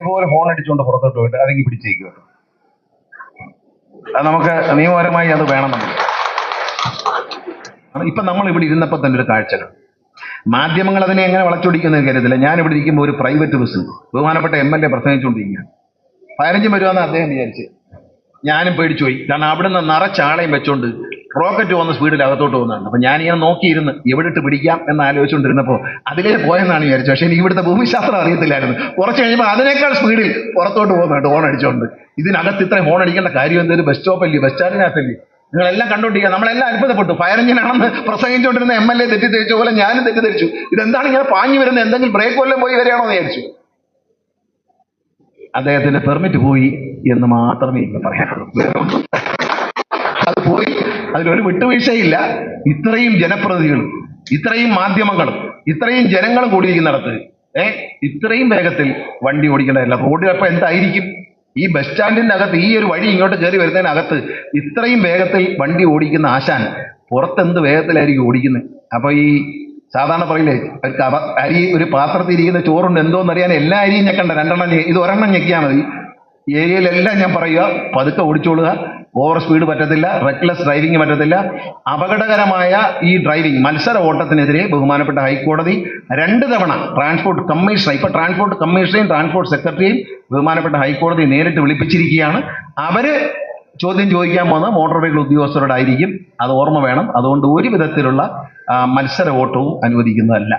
ഇതുപോലെ ഹോൺ അടിച്ചുകൊണ്ട് പുറത്തോട്ട് പോയിട്ട് അതെങ്കിൽ പിടിച്ചേക്കുക. അത് നമുക്ക് നിയമപരമായി അത് വേണം. നമുക്ക് ഇപ്പൊ നമ്മൾ ഇവിടെ ഇരുന്നപ്പോൾ തന്നെ ഒരു കാഴ്ചകൾ മാധ്യമങ്ങൾ അതിനെ എങ്ങനെ വളച്ചൊടിക്കുന്നത് കരുതില്ല. ഞാൻ ഇവിടെ ഇരിക്കുമ്പോൾ ഒരു പ്രൈവറ്റ് ബസ് ബഹുമാനപ്പെട്ട MLA പ്രസംഗിച്ചുകൊണ്ടിരിക്കുക. 15 വരുവാന്ന് അദ്ദേഹം വിചാരിച്ച്. ഞാനും പേടിച്ചു പോയി. കാരണം അവിടുന്ന് നിറച്ചാളയും വെച്ചോണ്ട് റോക്കറ്റ് വന്ന സ്പീഡിൽ അകത്തോട്ട് പോകുന്നതാണ്. അപ്പൊ ഞാനിങ്ങനെ നോക്കിയിരുന്ന് എവിടെ ഇട്ട് പിടിക്കാം എന്ന് ആലോചിച്ചുകൊണ്ടിരുന്നപ്പോൾ അതിലേ പോയെന്നാണ് വിചാരിച്ചത്. പക്ഷെ എനിക്ക് ഇവിടുത്തെ ഭൂമിശാസ്ത്രം അറിയത്തില്ലായിരുന്നു. കുറച്ച് കഴിയുമ്പോൾ അതിനേക്കാൾ സ്പീഡിൽ പുറത്തോട്ട് പോകുന്നുണ്ട് ഹോൺ അടിച്ചുകൊണ്ട്. ഇതിനകത്ത് ഇത്രയും ഹോൺ അടിക്കേണ്ട കാര്യം എന്തൊരു ബസ് സ്റ്റോപ്പല്ലേ, ബസ് സ്റ്റാൻഡിനകത്തല്ലേ? നിങ്ങളെല്ലാം കണ്ടോണ്ടിരിക്കുക. നമ്മളെല്ലാം അത്ഭുതപ്പെട്ടു. ഫയർ എഞ്ചിനാണെന്ന് പ്രസംഗിച്ചുകൊണ്ടിരുന്ന MLA തെറ്റിദ്ധരിച്ച പോലെ ഞാനും തെറ്റിദ്ധരിച്ചു. ഇതെന്താണ് ഇങ്ങനെ പാഞ്ഞു വരുന്നത്? എന്തെങ്കിലും ബ്രേക്ക് വല്ലതും പോയി വരികയാണോ എന്ന് വിചാരിച്ചു. അദ്ദേഹത്തിന്റെ പെർമിറ്റ് പോയി എന്ന് മാത്രമേ ഇന്ന് പറയാനുള്ളൂ. അത് പോയി, അതിലൊരു വിട്ടുവീഴ്ചയില്ല. ഇത്രയും ജനപ്രതിനിധികളും ഇത്രയും മാധ്യമങ്ങളും ഇത്രയും ജനങ്ങളും കൂടിയിരിക്കുന്നിടത്ത് ഇത്രയും വേഗത്തിൽ വണ്ടി ഓടിക്കേണ്ടതല്ല. റോഡിൽ അപ്പൊ എന്തായിരിക്കും? ഈ ബസ് സ്റ്റാൻഡിന്റെ അകത്ത് ഈ ഒരു വഴി ഇങ്ങോട്ട് കയറി വരുന്നതിനകത്ത് ഇത്രയും വേഗത്തിൽ വണ്ടി ഓടിക്കുന്ന ആശാൻ പുറത്തെന്ത് വേഗത്തിലായിരിക്കും ഓടിക്കുന്നത്? അപ്പൊ ഈ സാധാരണ പറയില്ലേ, അരി ഒരു പാത്രത്തിൽ ഇരിക്കുന്ന ചോറുണ്ട് എന്തോന്നറിയാൻ എല്ലാ അരിയും ഞെക്കണ്ട, 2 എണ്ണം ഇത് 1 എണ്ണം ഞെക്കിയാൽ മതി. ഏരിയയിലെല്ലാം ഞാൻ പറയുക, പതുക്കെ ഓടിച്ചോളുക. ഓവർ സ്പീഡ് പറ്റത്തില്ല, റെക്ലെസ് ഡ്രൈവിംഗ് പറ്റത്തില്ല. അപകടകരമായ ഈ ഡ്രൈവിംഗ് മത്സര ഓട്ടത്തിനെതിരെ ബഹുമാനപ്പെട്ട ഹൈക്കോടതി 2 തവണ ട്രാൻസ്പോർട്ട് കമ്മീഷണർ, ഇപ്പൊ ട്രാൻസ്പോർട്ട് കമ്മീഷണറെയും ട്രാൻസ്പോർട്ട് സെക്രട്ടറിയും ബഹുമാനപ്പെട്ട ഹൈക്കോടതി നേരിട്ട് വിളിപ്പിച്ചിരിക്കുകയാണ്. അവര് ചോദ്യം ചോദിക്കാൻ പോകുന്ന മോട്ടോർ വെഹിക്കിൾ ഉദ്യോഗസ്ഥരോടായിരിക്കും. അത് ഓർമ്മ വേണം. അതുകൊണ്ട് ഒരു വിധത്തിലുള്ള മത്സര ഓട്ടവും അനുവദിക്കുന്നതല്ല.